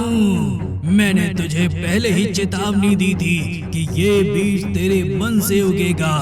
हूँ। मैंने तुझे पहले ही चेतावनी दी थी कि ये बीज तेरे मन से उगेगा।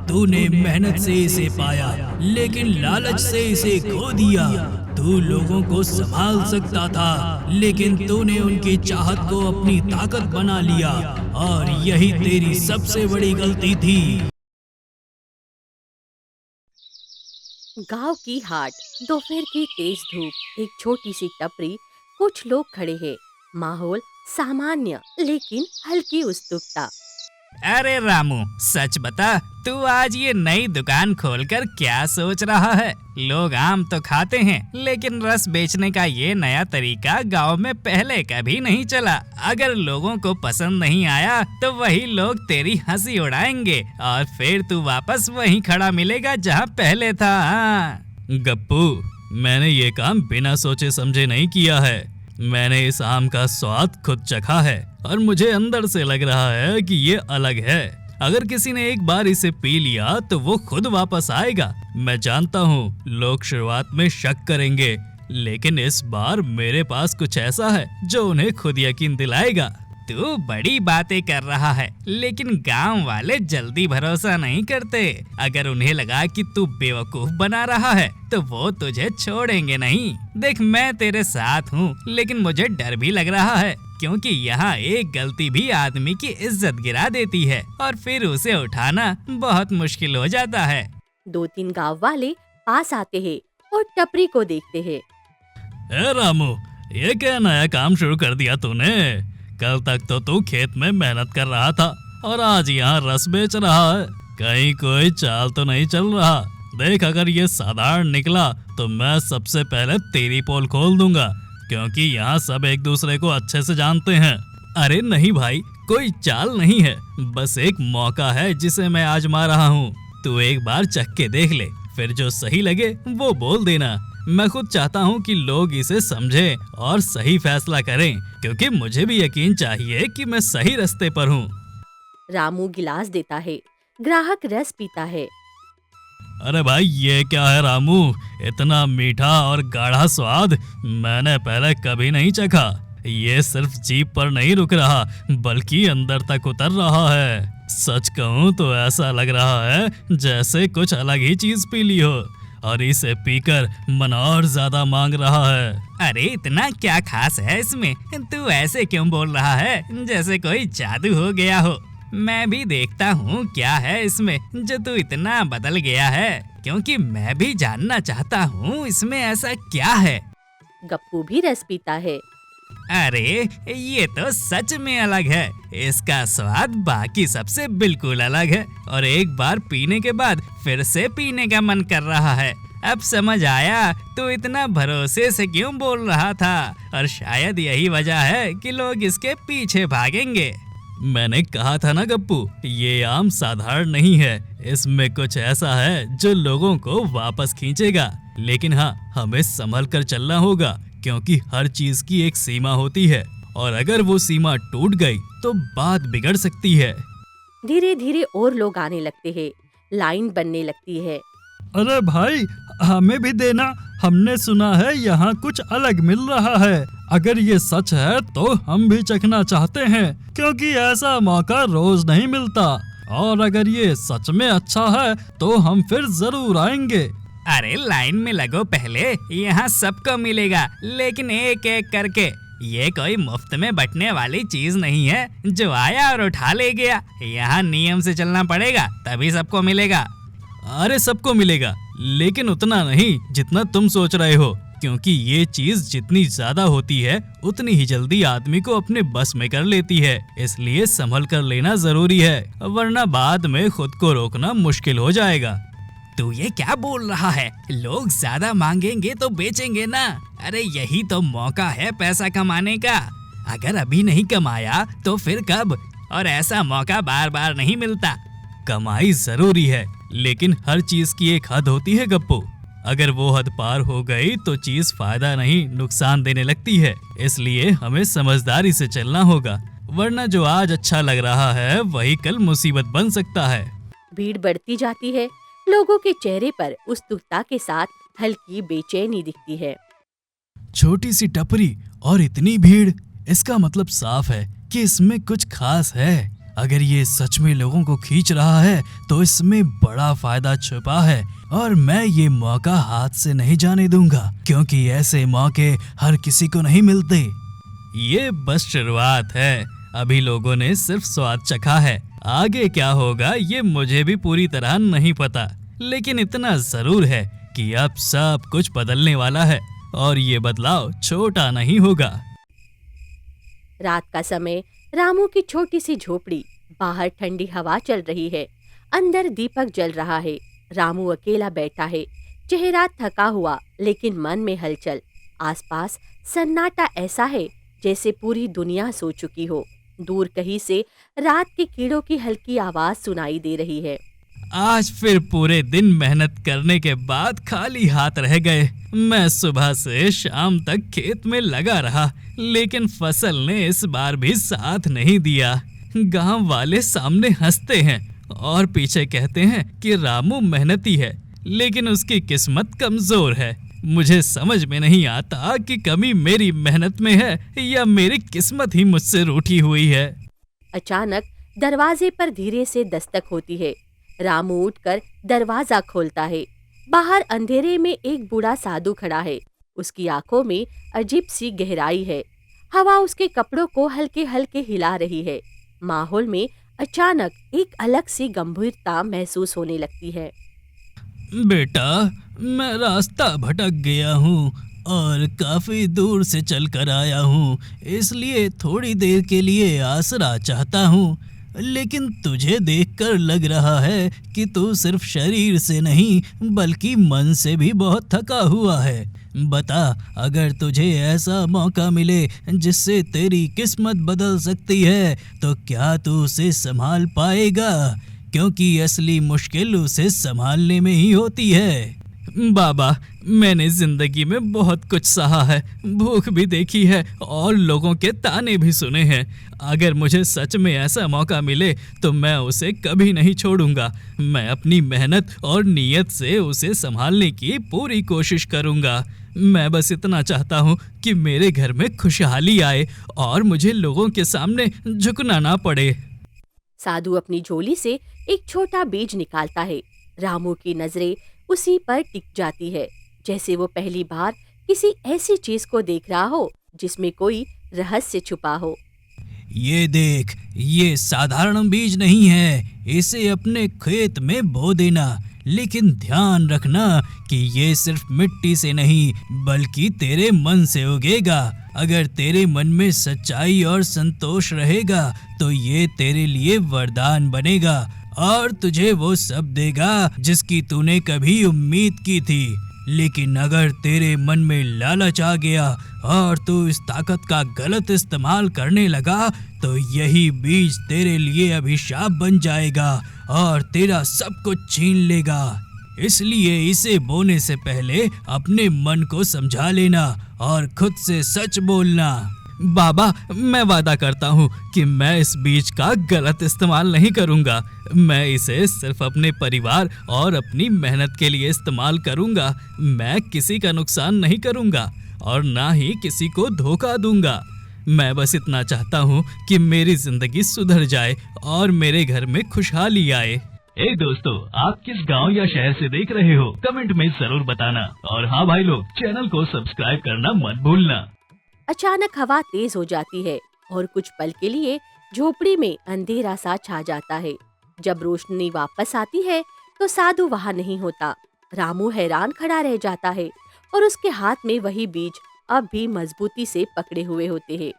तूने मेहनत से इसे पाया, लेकिन लालच से इसे खो दिया। तू लोगों को संभाल सकता था, लेकिन तूने उनकी चाहत को अपनी ताकत बना लिया, और यही तेरी सबसे बड़ी गलती थी। गांव की हाट, दोपहर की तेज धूप, एक छोटी सी टपरी, कुछ लोग खड़े हैं। माहौल सामान्य लेकिन हल्की उत्सुकता। अरे रामू, सच बता, तू आज ये नई दुकान खोलकर क्या सोच रहा है? लोग आम तो खाते हैं, लेकिन रस बेचने का ये नया तरीका गांव में पहले कभी नहीं चला। अगर लोगों को पसंद नहीं आया तो वही लोग तेरी हंसी उड़ाएंगे और फिर तू वापस वहीं खड़ा मिलेगा जहां पहले था। हाँ। गप्पू, मैंने ये काम बिना सोचे समझे नहीं किया है। मैंने इस आम का स्वाद खुद चखा है और मुझे अंदर से लग रहा है कि ये अलग है। अगर किसी ने एक बार इसे पी लिया तो वो खुद वापस आएगा। मैं जानता हूँ लोग शुरुआत में शक करेंगे, लेकिन इस बार मेरे पास कुछ ऐसा है जो उन्हें खुद यकीन दिलाएगा। तू बड़ी बातें कर रहा है, लेकिन गांव वाले जल्दी भरोसा नहीं करते। अगर उन्हें लगा कि तू बेवकूफ बना रहा है तो वो तुझे छोड़ेंगे नहीं। देख, मैं तेरे साथ हूँ, लेकिन मुझे डर भी लग रहा है, क्योंकि यहाँ एक गलती भी आदमी की इज्जत गिरा देती है और फिर उसे उठाना बहुत मुश्किल हो जाता है। 2-3 गांव वाले पास आते हैं और टपरी को देखते हैं। ए रामू, ये क्या नया काम शुरू कर दिया तूने? कल तक तो तू खेत में मेहनत कर रहा था और आज यहाँ रस बेच रहा है। कहीं कोई चाल तो नहीं चल रहा? देख, अगर ये साधारण निकला तो मैं सबसे पहले तेरी पोल खोल दूंगा, क्योंकि यहाँ सब एक दूसरे को अच्छे से जानते हैं। अरे नहीं भाई, कोई चाल नहीं है, बस एक मौका है जिसे मैं आजमा रहा हूँ। तू एक बार चख के देख ले, फिर जो सही लगे वो बोल देना। मैं खुद चाहता हूँ कि लोग इसे समझें और सही फैसला करें, क्योंकि मुझे भी यकीन चाहिए कि मैं सही रास्ते पर हूँ। रामू गिलास देता है, ग्राहक रस पीता है। अरे भाई, ये क्या है रामू? इतना मीठा और गाढ़ा स्वाद मैंने पहले कभी नहीं चखा। ये सिर्फ जीभ पर नहीं रुक रहा, बल्कि अंदर तक उतर रहा है। सच कहूँ तो ऐसा लग रहा है जैसे कुछ अलग ही चीज पी ली हो, और इसे पीकर मन और ज्यादा मांग रहा है। अरे इतना क्या खास है इसमें? तू ऐसे क्यों बोल रहा है जैसे कोई जादू हो गया हो? मैं भी देखता हूँ क्या है इसमें जो तू इतना बदल गया है, क्योंकि मैं भी जानना चाहता हूँ इसमें ऐसा क्या है। गप्पू भी रस पीता है। अरे ये तो सच में अलग है। इसका स्वाद बाकी सबसे बिल्कुल अलग है, और एक बार पीने के बाद फिर से पीने का मन कर रहा है। अब समझ आया तू इतना भरोसे से क्यों बोल रहा था, और शायद यही वजह है कि लोग इसके पीछे भागेंगे। मैंने कहा था ना गप्पू, ये आम साधारण नहीं है। इसमें कुछ ऐसा है जो लोगों को वापस खींचेगा। लेकिन हाँ, हमें संभल कर चलना होगा, क्योंकि हर चीज की एक सीमा होती है, और अगर वो सीमा टूट गई तो बात बिगड़ सकती है। धीरे धीरे और लोग आने लगते हैं, लाइन बनने लगती है। अरे भाई, हमें भी देना। हमने सुना है यहाँ कुछ अलग मिल रहा है। अगर ये सच है तो हम भी चखना चाहते हैं, क्योंकि ऐसा मौका रोज नहीं मिलता। और अगर ये सच में अच्छा है तो हम फिर जरूर आएंगे। अरे लाइन में लगो पहले, यहाँ सबको मिलेगा, लेकिन एक एक करके। ये कोई मुफ्त में बंटने वाली चीज नहीं है जो आया और उठा ले गया। यहाँ नियम से चलना पड़ेगा, तभी सबको मिलेगा। अरे सबको मिलेगा, लेकिन उतना नहीं जितना तुम सोच रहे हो, क्योंकि ये चीज जितनी ज्यादा होती है उतनी ही जल्दी आदमी को अपने बस में कर लेती है। इसलिए संभल कर लेना जरूरी है, वरना बाद में खुद को रोकना मुश्किल हो जाएगा। तू ये क्या बोल रहा है? लोग ज्यादा मांगेंगे तो बेचेंगे ना। अरे यही तो मौका है पैसा कमाने का। अगर अभी नहीं कमाया तो फिर कब? और ऐसा मौका बार बार नहीं मिलता। कमाई जरूरी है, लेकिन हर चीज की एक हद होती है गप्पू। अगर वो हद पार हो गई तो चीज फायदा नहीं नुकसान देने लगती है। इसलिए हमें समझदारी से चलना होगा, वरना जो आज अच्छा लग रहा है वही कल मुसीबत बन सकता है। भीड़ बढ़ती जाती है, लोगों के चेहरे पर उत्सुकता के साथ हल्की बेचैनी दिखती है। छोटी सी टपरी और इतनी भीड़, इसका मतलब साफ है कि इसमें कुछ खास है। अगर ये सच में लोगों को खींच रहा है तो इसमें बड़ा फायदा छुपा है और मैं ये मौका हाथ से नहीं जाने दूंगा, क्योंकि ऐसे मौके हर किसी को नहीं मिलते। ये बस शुरुआत है, अभी लोगों ने सिर्फ स्वाद चखा है। आगे क्या होगा ये मुझे भी पूरी तरह नहीं पता, लेकिन इतना जरूर है कि अब सब कुछ बदलने वाला है और ये बदलाव छोटा नहीं होगा। रात का समय, रामू की छोटी सी झोपड़ी। बाहर ठंडी हवा चल रही है, अंदर दीपक जल रहा है। रामू अकेला बैठा है, चेहरा थका हुआ लेकिन मन में हलचल। आसपास सन्नाटा ऐसा है जैसे पूरी दुनिया सो चुकी हो। दूर कहीं से रात के कीड़ों की हल्की आवाज सुनाई दे रही है। आज फिर पूरे दिन मेहनत करने के बाद खाली हाथ रह गए। मैं सुबह से शाम तक खेत में लगा रहा, लेकिन फसल ने इस बार भी साथ नहीं दिया। गांव वाले सामने हंसते हैं और पीछे कहते हैं कि रामू मेहनती है, लेकिन उसकी किस्मत कमजोर है। मुझे समझ में नहीं आता कि कमी मेरी मेहनत में है या मेरी किस्मत ही मुझसे रूठी हुई है। अचानक दरवाजे पर धीरे से दस्तक होती है। रामू उठकर दरवाजा खोलता है। बाहर अंधेरे में एक बूढ़ा साधु खड़ा है। उसकी आंखों में अजीब सी गहराई है। हवा उसके कपड़ों को हल्के हल्के हिला रही है। माहौल में अचानक एक अलग सी गंभीरता महसूस होने लगती है। बेटा, मैं रास्ता भटक गया हूँ और काफी दूर से चलकर आया हूँ, इसलिए थोड़ी देर के लिए आसरा चाहता हूँ। लेकिन तुझे देखकर लग रहा है कि तू सिर्फ शरीर से नहीं बल्कि मन से भी बहुत थका हुआ है। बता, अगर तुझे ऐसा मौका मिले जिससे तेरी किस्मत बदल सकती है तो क्या तू उसे संभाल पाएगा? क्योंकि असली मुश्किल उसे संभालने में ही होती है। बाबा, मैंने जिंदगी में बहुत कुछ सहा है, भूख भी देखी है और लोगों के ताने भी सुने हैं। अगर मुझे सच में ऐसा मौका मिले तो मैं उसे कभी नहीं छोड़ूंगा। मैं अपनी मेहनत और नीयत से उसे संभालने की पूरी कोशिश करूंगा। मैं बस इतना चाहता हूँ कि मेरे घर में खुशहाली आए और मुझे लोगों के सामने झुकना ना पड़े। साधु अपनी झोली से एक छोटा बीज निकालता है। रामू की नजरें उसी पर टिक जाती है, जैसे वो पहली बार किसी ऐसी चीज को देख रहा हो जिसमें कोई रहस्य छुपा हो। ये देख, ये साधारण बीज नहीं है, इसे अपने खेत में बो देना। लेकिन ध्यान रखना कि ये सिर्फ मिट्टी से नहीं बल्कि तेरे मन से उगेगा। अगर तेरे मन में सच्चाई और संतोष रहेगा तो ये तेरे लिए वरदान बनेगा और तुझे वो सब देगा जिसकी तूने कभी उम्मीद की थी। लेकिन अगर तेरे मन में लालच आ गया और तू इस ताकत का गलत इस्तेमाल करने लगा तो यही बीज तेरे लिए अभिशाप बन जाएगा और तेरा सब कुछ छीन लेगा। इसलिए इसे बोने से पहले अपने मन को समझा लेना और खुद से सच बोलना। बाबा, मैं वादा करता हूँ कि मैं इस बीज का गलत इस्तेमाल नहीं करूँगा। मैं इसे सिर्फ अपने परिवार और अपनी मेहनत के लिए इस्तेमाल करूँगा। मैं किसी का नुकसान नहीं करूँगा और ना ही किसी को धोखा दूंगा। मैं बस इतना चाहता हूँ कि मेरी जिंदगी सुधर जाए और मेरे घर में खुशहाली आए। दोस्तों, आप किस गांव या शहर से देख रहे हो कमेंट में जरूर बताना। और हाँ भाई लोग, चैनल को सब्सक्राइब करना मत भूलना। अचानक हवा तेज हो जाती है और कुछ पल के लिए झोपड़ी में अंधेरा सा छा जाता है। जब रोशनी वापस आती है तो साधु वहाँ नहीं होता। रामू हैरान खड़ा रह जाता है और उसके हाथ में वही बीज अब भी मजबूती से पकड़े हुए होते हैं।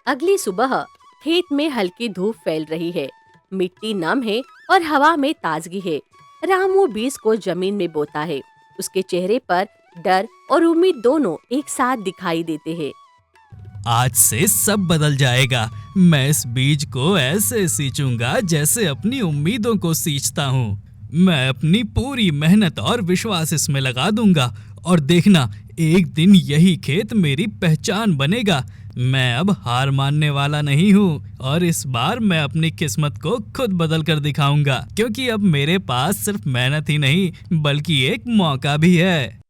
अगली सुबह खेत में हल्की धूप फैल रही है, मिट्टी नम है और हवा में ताजगी है। रामू बीज को जमीन में बोता है। उसके चेहरे पर डर और उम्मीद दोनों एक साथ दिखाई देते हैं। आज से सब बदल जाएगा। मैं इस बीज को ऐसे सींचूंगा जैसे अपनी उम्मीदों को सींचता हूँ। मैं अपनी पूरी मेहनत और विश्वास इसमें लगा दूंगा और देखना, एक दिन यही खेत मेरी पहचान बनेगा। मैं अब हार मानने वाला नहीं हूँ और इस बार मैं अपनी किस्मत को खुद बदल कर दिखाऊंगा, क्योंकि अब मेरे पास सिर्फ मेहनत ही नहीं बल्कि एक मौका भी है।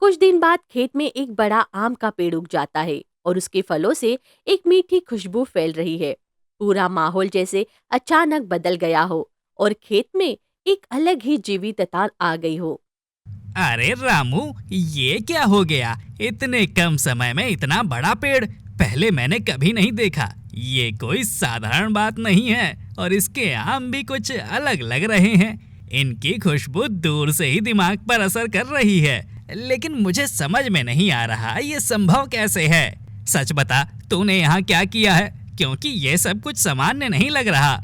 कुछ दिन बाद खेत में एक बड़ा आम का पेड़ उग जाता है। और उसके फलों से एक मीठी खुशबू फैल रही है। पूरा माहौल जैसे अचानक बदल गया हो और खेत में एक अलग ही जीवितता आ गई हो। अरे रामू, ये क्या हो गया? इतने कम समय में इतना बड़ा पेड़ पहले मैंने कभी नहीं देखा। ये कोई साधारण बात नहीं है और इसके आम भी कुछ अलग लग रहे हैं। इनकी खुशबू दूर से ही दिमाग पर असर कर रही है, लेकिन मुझे समझ में नहीं आ रहा ये संभव कैसे है। सच बता, तूने यहाँ क्या किया है? क्योंकि ये सब कुछ सामान्य नहीं लग रहा।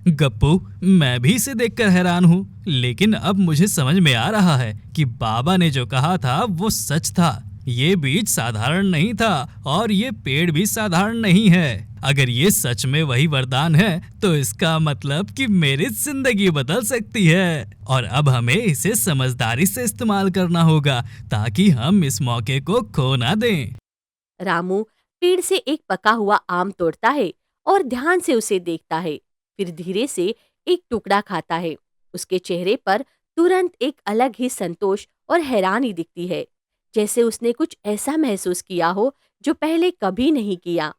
गप्पू, मैं भी इसे देखकर हैरान हूँ, लेकिन अब मुझे समझ में आ रहा है कि बाबा ने जो कहा था वो सच था। ये बीज साधारण नहीं था और ये पेड़ भी साधारण नहीं है। अगर ये सच में वही वरदान है तो इसका मतलब कि मेरी जिंदगी बदल सकती है और अब हमें इसे समझदारी से इस्तेमाल करना होगा ताकि हम इस मौके को खो ना दें। रामू पेड़ से एक पका हुआ आम तोड़ता है और ध्यान से उसे देखता है। फिर धीरे से एक टुकड़ा खाता है। उसके चेहरे पर तुरंत एक अलग ही संतोष और हैरानी दिखती है, जैसे उसने कुछ ऐसा महसूस किया हो जो पहले कभी नहीं किया।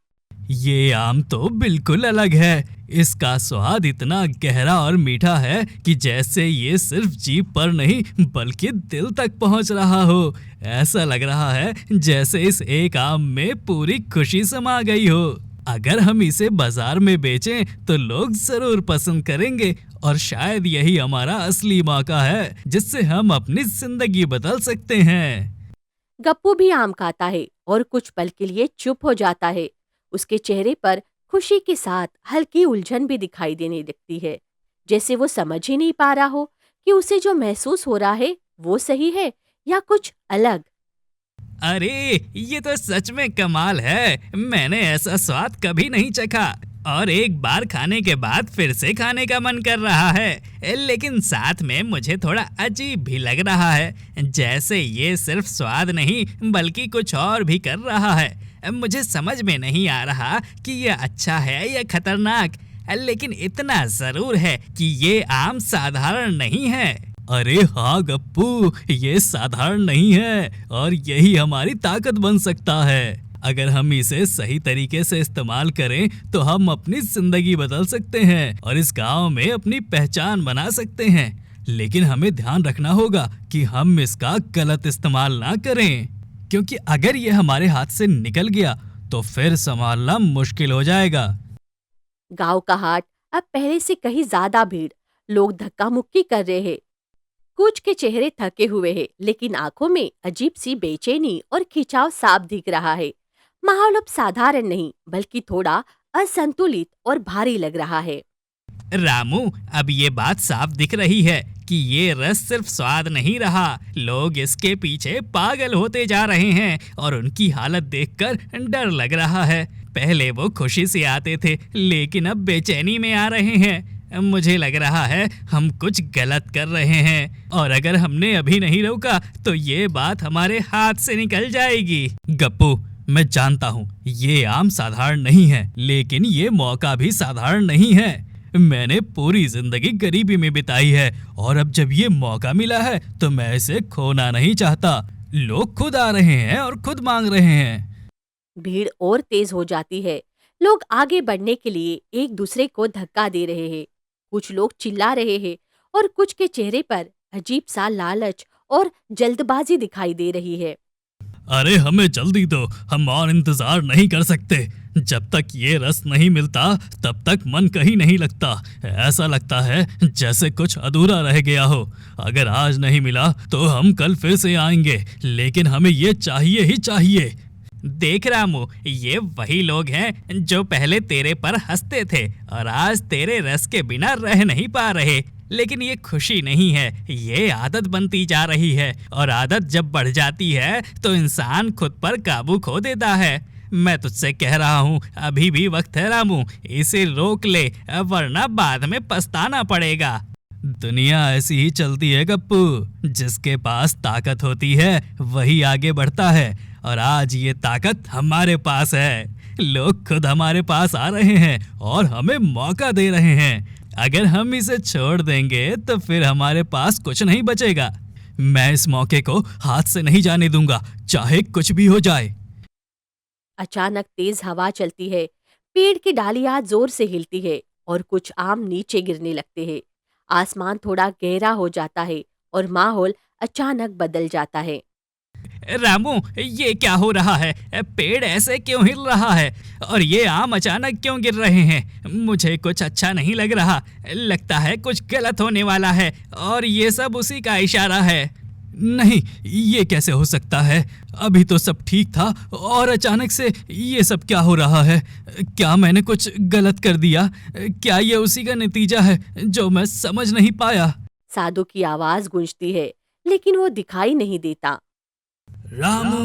ये आम तो बिल्कुल अलग है। इसका स्वाद इतना गहरा और मीठा है कि जैसे ये सिर्फ जीभ पर नहीं बल्कि दिल तक पहुंच रहा हो। ऐसा लग रहा है जैसे इस एक आम में पूरी खुशी समा गई हो। अगर हम इसे बाजार में बेचें तो लोग जरूर पसंद करेंगे और शायद यही हमारा असली मौका है जिससे हम अपनी जिंदगी बदल सकते हैं। गप्पू भी आम खाता है और कुछ पल के लिए चुप हो जाता है। उसके चेहरे पर खुशी के साथ हल्की उलझन भी दिखाई देने लगती है, जैसे वो समझ ही नहीं पा रहा हो कि उसे जो महसूस हो रहा है वो सही है या कुछ अलग। अरे, ये तो सच में कमाल है। मैंने ऐसा स्वाद कभी नहीं चखा और एक बार खाने के बाद फिर से खाने का मन कर रहा है। लेकिन साथ में मुझे थोड़ा अजीब भी लग रहा है, जैसे ये सिर्फ स्वाद नहीं बल्कि कुछ और भी कर रहा है। मुझे समझ में नहीं आ रहा कि ये अच्छा है या खतरनाक, लेकिन इतना जरूर है कि ये आम साधारण नहीं है। अरे हाँ गप्पू, ये साधारण नहीं है और यही हमारी ताकत बन सकता है। अगर हम इसे सही तरीके से इस्तेमाल करें तो हम अपनी जिंदगी बदल सकते हैं और इस गांव में अपनी पहचान बना सकते हैं। लेकिन हमें ध्यान रखना होगा कि हम इसका गलत इस्तेमाल ना करें, क्योंकि अगर ये हमारे हाथ से निकल गया तो फिर संभालना मुश्किल हो जाएगा। गांव का हाट अब पहले से कहीं ज्यादा भीड़, लोग धक्का मुक्की कर रहे हैं। कुछ के चेहरे थके हुए हैं, लेकिन आंखों में अजीब सी बेचैनी और खिंचाव साफ दिख रहा है। माहौल अब साधारण नहीं बल्कि थोड़ा असंतुलित और भारी लग रहा है। रामू, अब ये बात साफ दिख रही है कि ये रस सिर्फ स्वाद नहीं रहा, लोग इसके पीछे पागल होते जा रहे हैं और उनकी हालत देखकर डर लग रहा है। पहले वो खुशी से आते थे लेकिन अब बेचैनी में आ रहे हैं। मुझे लग रहा है हम कुछ गलत कर रहे हैं और अगर हमने अभी नहीं रोका तो ये बात हमारे हाथ से निकल जाएगी। गप्पू, मैं जानता हूँ ये आम साधारण नहीं है, लेकिन ये मौका भी साधारण नहीं है। मैंने पूरी जिंदगी गरीबी में बिताई है और अब जब ये मौका मिला है तो मैं इसे खोना नहीं चाहता। लोग खुद आ रहे हैं और खुद मांग रहे हैं। भीड़ और तेज हो जाती है। लोग आगे बढ़ने के लिए एक दूसरे को धक्का दे रहे हैं। कुछ लोग चिल्ला रहे हैं और कुछ के चेहरे पर अजीब सा लालच और जल्दबाजी दिखाई दे रही है। अरे हमें जल्दी दो, हम और इंतजार नहीं कर सकते। जब तक ये रस नहीं मिलता तब तक मन कहीं नहीं लगता। ऐसा लगता है जैसे कुछ अधूरा रह गया हो। अगर आज नहीं मिला तो हम कल फिर से आएंगे, लेकिन हमें ये चाहिए ही चाहिए। देख रामू, ये वही लोग हैं जो पहले तेरे पर हंसते थे और आज तेरे रस के बिना रह नहीं पा रहे। लेकिन ये खुशी नहीं है, ये आदत बनती जा रही है और आदत जब बढ़ जाती है तो इंसान खुद पर काबू खो देता है। मैं तुझसे कह रहा हूँ, अभी भी वक्त है रामू, इसे रोक ले वरना बाद में पछताना पड़ेगा। दुनिया ऐसी ही चलती है गप्पू, जिसके पास ताकत होती है वही आगे बढ़ता है और आज ये ताकत हमारे पास है। लोग खुद हमारे पास आ रहे हैं और हमें मौका दे रहे हैं। अगर हम इसे छोड़ देंगे तो फिर हमारे पास कुछ नहीं बचेगा। मैं इस मौके को हाथ से नहीं जाने दूंगा, चाहे कुछ भी हो जाए। अचानक तेज हवा चलती है, पेड़ की डालियां जोर से हिलती है और कुछ आम नीचे गिरने लगते हैं। आसमान थोड़ा गहरा हो जाता है और माहौल अचानक बदल जाता है। रामू, ये क्या हो रहा है? पेड़ ऐसे क्यों हिल रहा है और ये आम अचानक क्यों गिर रहे हैं? मुझे कुछ अच्छा नहीं लग रहा। लगता है कुछ गलत होने वाला है और ये सब उसी का इशारा है। नहीं, ये कैसे हो सकता है? अभी तो सब ठीक था और अचानक से ये सब क्या हो रहा है? क्या मैंने कुछ गलत कर दिया? क्या ये उसी का नतीजा है जो मैं समझ नहीं पाया? साधु की आवाज गूंजती है, लेकिन वो दिखाई नहीं देता। रामू,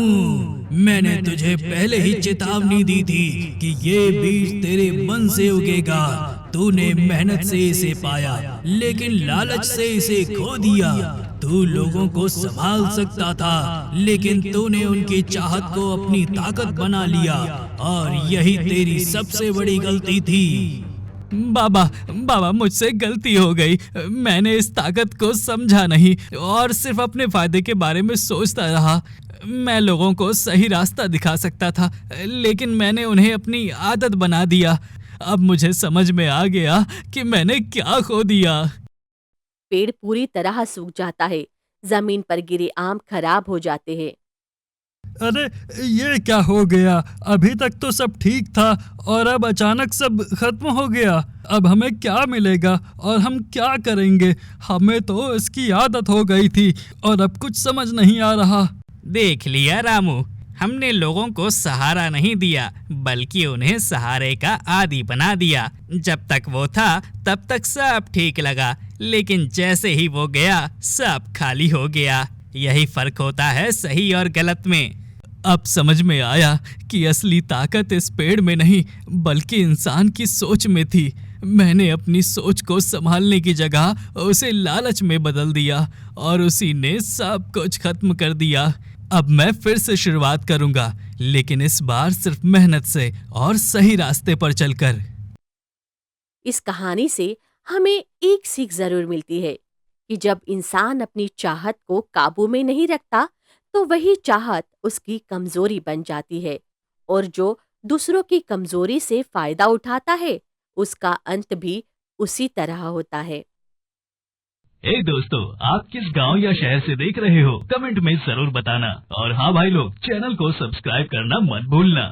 मैंने तुझे पहले ही चेतावनी दी थी कि ये बीज तेरे मन से उगेगा। तूने मेहनत से इसे पाया, लेकिन लालच से इसे खो दिया। तू लोगों को संभाल सकता था, लेकिन तूने उनकी चाहत को अपनी ताकत बना लिया और यही तेरी सबसे बड़ी गलती थी। बाबा, बाबा, मुझसे गलती हो गई। मैंने इस ताकत को समझा नहीं और सिर्फ अपने फायदे के बारे में सोचता रहा। मैं लोगों को सही रास्ता दिखा सकता था, लेकिन मैंने उन्हें अपनी आदत बना दिया। अब मुझे समझ में आ गया कि मैंने क्या खो दिया। पेड़ पूरी तरह सूख जाता है, जमीन पर गिरे आम खराब हो जाते हैं। अरे, ये क्या हो गया? अभी तक तो सब ठीक था और अब अचानक सब खत्म हो गया। अब हमें क्या मिलेगा और हम क्या करेंगे? हमें तो इसकी आदत हो गई थी और अब कुछ समझ नहीं आ रहा। देख लिया रामू, हमने लोगों को सहारा नहीं दिया, बल्कि उन्हें सहारे का आदी बना दिया। जब तक वो था तब तक सब ठीक लगा, लेकिन जैसे ही वो गया सब खाली हो गया। यही फर्क होता है सही और गलत में। अब समझ में आया कि असली ताकत इस पेड़ में नहीं, बल्कि इंसान की सोच में थी। मैंने अपनी सोच को संभालने की जगह उसे लालच में बदल दिया और उसी ने सब कुछ खत्म कर दिया। अब मैं फिर से शुरुआत करूंगा, लेकिन इस बार सिर्फ मेहनत से और सही रास्ते पर चलकर। इस कहानी से हमें एक सीख जरूर मिलती है कि जब इंसान अपनी चाहत को काबू में नहीं रखता, तो वही चाहत उसकी कमजोरी बन जाती है और जो दूसरों की कमजोरी से फायदा उठाता है, उसका अंत भी उसी तरह होता है। हे दोस्तों, आप किस गांव या शहर से देख रहे हो? कमेंट में जरूर बताना। और हाँ भाई लोग, चैनल को सब्सक्राइब करना मत भूलना।